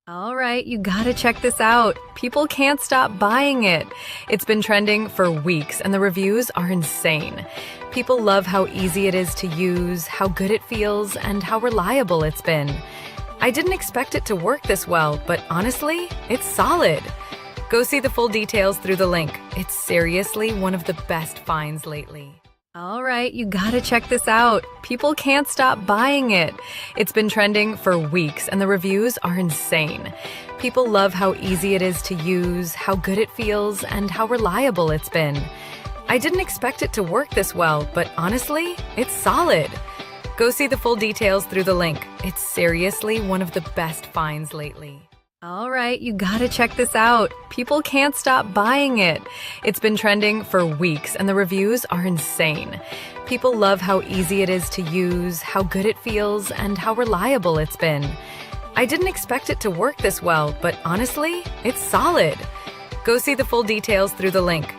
All right, you gotta check this out. People can't stop buying it. It's been trending for weeks, and the reviews are insane. People love how easy it is to use, how good it feels, and how reliable it's been. I didn't expect it to work this well, but honestly, it's solid. Go see the full details through the link. It's seriously one of the best finds lately. All right, you gotta check this out. People can't stop buying it. It's been trending for weeks, and the reviews are insane. People love how easy it is to use, how good it feels, and how reliable it's been. I didn't expect it to work this well, but honestly, it's solid. Go see the full details through the link. It's seriously one of the best finds lately. All right, you gotta check this out. People can't stop buying it. It's been trending for weeks, and the reviews are insane. People love how easy it is to use, how good it feels, and how reliable it's been. I didn't expect it to work this well, but honestly, it's solid. Go see the full details through the link.